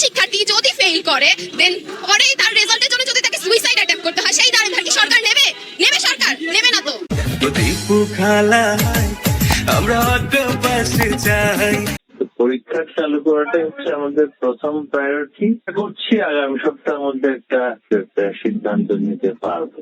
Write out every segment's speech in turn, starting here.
শিক্ষার্থী যদি ফেল করে দেন পরেই তার রেজাল্টের জন্য যদি তাকে সুইসাইড অ্যাটেম্প করতে হয় সেই দাঁড়িয়ে কি সরকার নেবে? নেবে সরকার? নেবে না তো। পরীক্ষা চালু করাটাই হচ্ছে আমাদের প্রথম প্রায়োরিটি। করছি আগামী সপ্তাহের মধ্যে একটা সিদ্ধান্ত নিতে পারবো।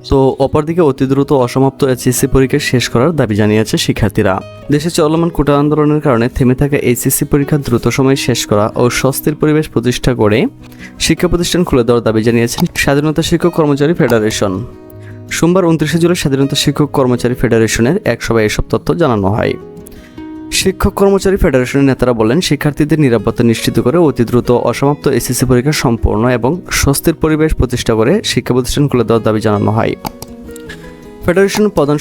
তো অপরদিকে অতি দ্রুত অসমাপ্ত এইচএসসি পরীক্ষা শেষ করার দাবি জানিয়েছে শিক্ষার্থীরা। দেশে চলমান কোটা আন্দোলনের কারণে থেমে থাকা এইচএসসি পরীক্ষা দ্রুত সময়ে শেষ করা ও স্বস্তির পরিবেশ প্রতিষ্ঠা করে শিক্ষা প্রতিষ্ঠান খুলে দেওয়ার দাবি জানিয়েছেন স্বাধীনতা শিক্ষক কর্মচারী ফেডারেশন। সোমবার 29 জুলাই স্বাধীনতা শিক্ষক কর্মচারী ফেডারেশনের এক সভায় এসব তথ্য জানানো হয়। শিক্ষক কর্মচারী ফেডারেশনের নেতারা বলেন, শিক্ষার্থীদের নিরাপত্তা নিশ্চিত করে অতি দ্রুত অসমাপ্ত এসএসসি পরীক্ষা সম্পূর্ণ এবং স্বস্তির পরিবেশ প্রতিষ্ঠা করে শিক্ষা প্রতিষ্ঠান খুলে দেওয়ার দাবি জানানো হয়। ফেডারেশনের প্রধান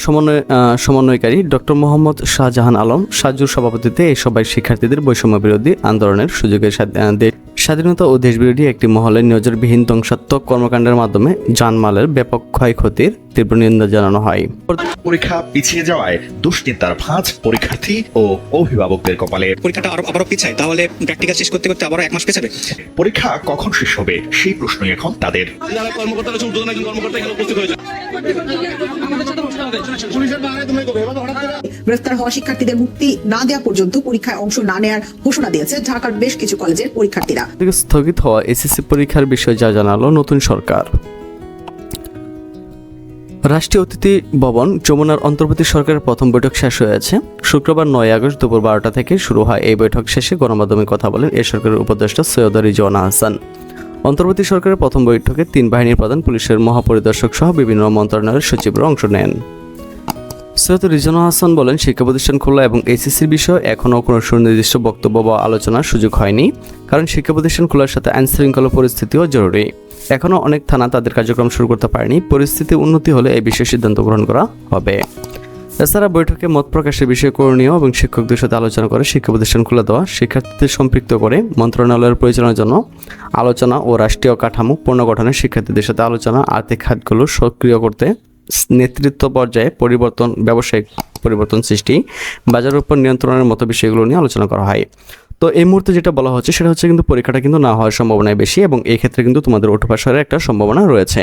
সমন্বয়কারী ডক্টর মোহাম্মদ শাহজাহান আলম সাজুর সভাপতিত্বে এই সভায় শিক্ষার্থীদের বৈষম্য বিরোধী আন্দোলনের সুযোগের স্বাধীনতা ও দেশবিরোধী একটি মহলের নজরবিহীন ধ্বংসাত্মক কর্মকাণ্ডের মাধ্যমে জানমালের ব্যাপক ক্ষয়ক্ষতির তীব্র নিন্দা জানানো হয়। পরীক্ষা পিছিয়ে যাওয়ায় দুশ্চিন্তার ভাঁজ পরীক্ষার্থী ও অভিভাবকদের কপালে। পরীক্ষাটা আবারও পিছায়, তাহলে প্র্যাকটিক্যাল শেষ করতে করতে আবারও 1 মাস পেছাবে। পরীক্ষা কখন শেষ হবে সেই প্রশ্নই এখন তাদের। যারা কর্মকর্তা রয়েছে উদ্বোধন একজন কর্মকর্তা এখানে উপস্থিত হয়েছে। গ্রেফতার হওয়া শিক্ষার্থীদের মুক্তি না দেওয়া পর্যন্ত পরীক্ষায় অংশ না নেওয়ার ঘোষণা দিয়েছে ঢাকার বেশ কিছু কলেজের পরীক্ষার্থীরা। স্থগিত হওয়া এসএসসি পরীক্ষার বিষয়ে যা জানালো নতুন সরকার। রাষ্ট্রীয় অতিথি ভবন যমুনার অন্তর্বর্তী সরকারের প্রথম বৈঠক শেষ হয়েছে। শুক্রবার 9 আগস্ট দুপুর 12টা থেকে শুরু হয় এই বৈঠক। শেষে গণমাধ্যমে কথা বলেন এ সরকারের উপদেষ্টা সৈয়দ রিজওয়ানা হাসান। অন্তর্বর্তী সরকারের প্রথম বৈঠকে 3 বাহিনীর প্রধান, পুলিশের মহাপরিদর্শক সহ বিভিন্ন মন্ত্রণালয়ের সচিবরা অংশ নেন। সৈয়দ রিজওয়ানা হাসান বলেন, শিক্ষা প্রতিষ্ঠান খোলা এবং এইচএসসির বিষয়ে এখনও কোনো সুনির্দিষ্ট বক্তব্য বা আলোচনার সুযোগ হয়নি, কারণ শিক্ষা প্রতিষ্ঠান খোলার সাথে আইন শৃঙ্খলা পরিস্থিতিও জরুরি। এখনও অনেক থানা তাদের কার্যক্রম শুরু করতে পারেনি। পরিস্থিতি উন্নতি হলে এই বিষয়ে সিদ্ধান্ত গ্রহণ করা হবে। এছাড়া বৈঠকে মত প্রকাশের বিষয়ে করণীয় এবং শিক্ষকদের সাথে আলোচনা করে শিক্ষা প্রতিষ্ঠান খুলে দেওয়া, শিক্ষার্থীদের সম্পৃক্ত করে মন্ত্রণালয়ের পরিচালনার জন্য আলোচনা ও রাষ্ট্রীয় কাঠামো পুনর্গঠনে শিক্ষার্থীদের সাথে আলোচনা, আর্থিক খাতগুলো সক্রিয় করতে নেতৃত্ব পর্যায়ে পরিবর্তন, ব্যবসায়িক পরিবর্তন সৃষ্টি, বাজারের উপর নিয়ন্ত্রণের মতো বিষয়গুলো নিয়ে আলোচনা করা হয়। তো এই মুহূর্তে যেটা বলা হচ্ছে সেটা হচ্ছে কিন্তু পরীক্ষাটা কিন্তু না হওয়ার সম্ভাবনা বেশি এবং এই ক্ষেত্রে কিন্তু তোমাদের ওঠা বসার একটা সম্ভাবনা রয়েছে।